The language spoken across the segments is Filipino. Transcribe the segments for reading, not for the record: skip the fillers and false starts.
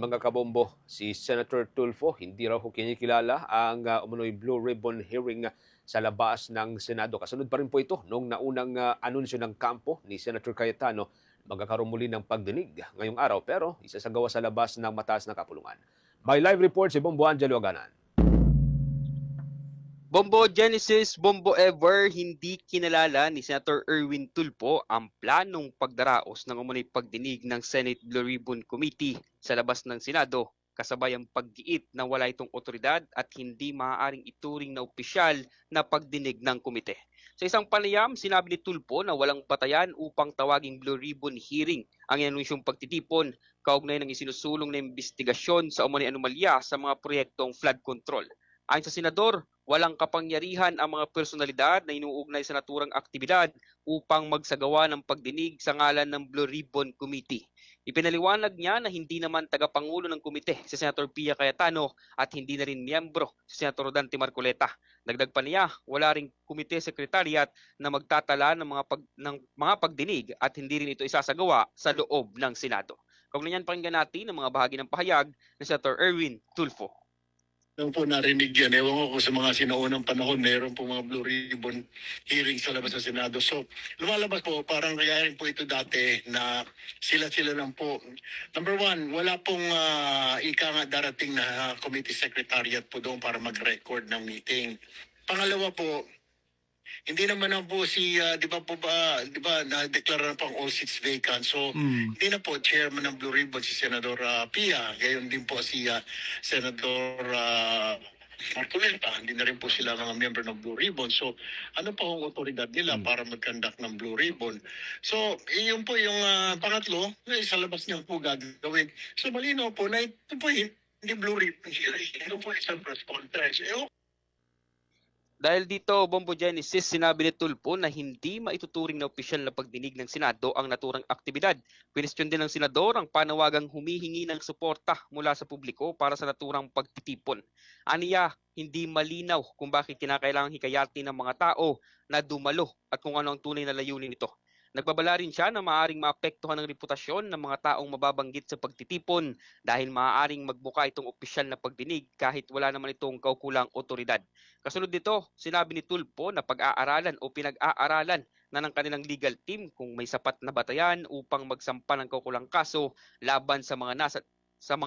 Mga kabombo, si Senator Tulfo hindi raw kinikilala ang umunoy Blue Ribbon hearing sa labas ng Senado. Kasunod pa rin po ito noong naunang anunsyo ng kampo ni Senator Cayetano magkakaroon muli ng pagdinig ngayong araw pero isasagawa sa labas ng mataas na kapulungan. By live report si Bombo Angelo Aganan. Bombo Genesis, Bombo Ever, hindi kinalala ni Senator Erwin Tulfo ang planong pagdaraos ng umunoy pagdinig ng Senate Blue Ribbon Committee sa labas ng Senado, kasabay ang pagdiit na wala itong otoridad at hindi maaaring ituring na opisyal na pagdinig ng komite. Sa isang panayam, sinabi ni Tulfo na walang batayan upang tawaging Blue Ribbon hearing ang inanunsyong pagtitipon kaugnay ng isinusulong na investigasyon sa umunoy anomalya sa mga proyektong flood control. Ayon sa senador, walang kapangyarihan ang mga personalidad na inuugnay sa naturang aktibidad upang magsagawa ng pagdinig sa ngalan ng Blue Ribbon Committee. Ipinaliwanag niya na hindi naman tagapangulo ng komite si Senator Pia Cayetano at hindi na rin miyembro si Senator Dante Marcoleta. Dagdag pa niya, wala ring komite secretariat na magtatala ng mga pagdinig at hindi rin ito isasagawa sa loob ng Senado. Kaugnayan pakinggan natin ang mga bahagi ng pahayag ni Senator Erwin Tulfo. Nung po narinig yan, ewan ko kung sa mga sinaunang panahon, meron po mga Blue Ribbon hearing sa labas ng Senado. So, lumalabas po, parang nangyayari po ito dati na sila-sila lang po. Number one, wala pong ika nga darating na committee secretariat po doon para mag-record ng meeting. Pangalawa po, hindi naman na po di ba na-declare na pang all seats vacant. So, hindi na po chairman ng Blue Ribbon si Senador Pia. Gayon din po si Senador Marcoleta. Hindi na rin po sila mga member ng Blue Ribbon. So, ano pa ang otoridad nila para mag-conduct ng Blue Ribbon? So, yun po yung pangatlo, sa labas niya po gagawin. So, malinaw po na ito po hindi Blue Ribbon hearing. Ito po isang press conference. Dahil dito, Bombo Genesis, sinabi ni Tulfo na hindi maituturing na opisyal na pagdinig ng Senado ang naturang aktibidad. Kwestiyon din ng Senador ang panawagang humihingi ng suporta mula sa publiko para sa naturang pagtitipon. Aniya, hindi malinaw kung bakit kinakailangang hikayatin ng mga tao na dumalo at kung ano ang tunay na layunin nito. Nagbabala rin siya na maaaring maapektuhan ng reputasyon ng mga taong mababanggit sa pagtitipon dahil maaaring magbuka itong opisyal na pagdinig kahit wala naman itong kaukulang otoridad. Kasunod nito, sinabi ni Tulfo na pag-aaralan o pinag-aaralan na ng kanilang legal team kung may sapat na batayan upang magsampa ng kaukulang kaso laban sa mga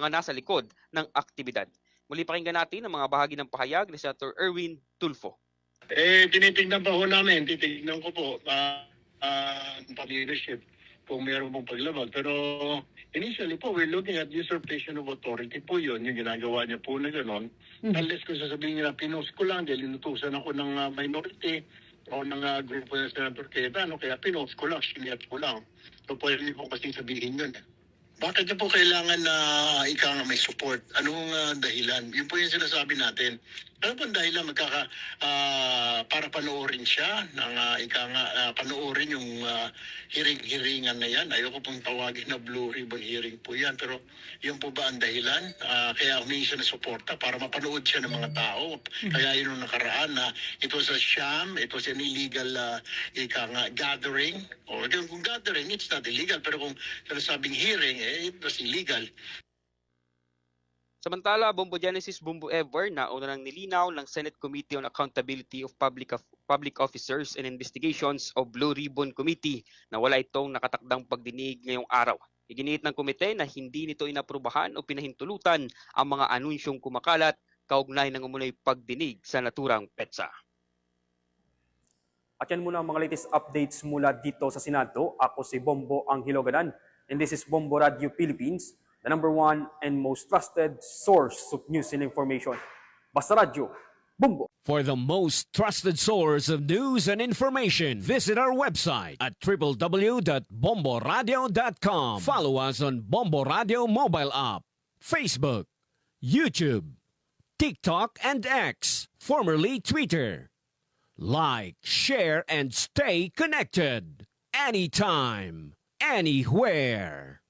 nasa likod ng aktibidad. Muli pakinggan natin ang mga bahagi ng pahayag ni Senator Erwin Tulfo. Tinitignan pa ho namin, titignan ko po leadership kung meron pong paglabag. Pero initially po, we're looking at usurpation of authority po yun, yung ginagawa niya po na gano'n. Unless kung sasabihin niya na pinost ko lang dahil inutusan ako ng minority o ng grupo ng Senator Cayetano, kaya pinost ko lang, siniyat ko lang. So pwede po kasing sabihin yun. Bakit niya po kailangan na ika nga may support? Anong dahilan? Yun po yung sinasabi natin. Ano pong dahilan para panoorin siya ng panoorin yung hearing-hearingan na yan? Ayoko pong tawagin na Blue Ribbon hearing po yan. Pero yun po ba ang dahilan? Kaya humingi siya ng suporta para mapanood siya ng mga tao. Kaya yun yung nakaraan na it was a sham, it was an illegal gathering. O kung gathering, it's not illegal. Pero kung sinasabing hearing, it was illegal. Samantala, Bombo Genesis, Bombo Ever, nauna nang nilinaw ng Senate Committee on Accountability of Public Officers and Investigations o Blue Ribbon Committee na wala itong nakatakdang pagdinig ngayong araw. Iginiit ng komite na hindi nito inaprubahan o pinahintulutan ang mga anunsyong kumakalat kaugnay ng umunoy pagdinig sa naturang petsa. At yan muna ang mga latest updates mula dito sa Senado. Ako si Bombo Angelo Aganan and this is Bombo Radio Philippines, the #1 and most trusted source of news and information. Basta Radio, Bombo. For the most trusted source of news and information, visit our website at www.bomboradio.com. Follow us on Bombo Radio mobile app, Facebook, YouTube, TikTok, and X, formerly Twitter. Like, share, and stay connected. Anytime, anywhere.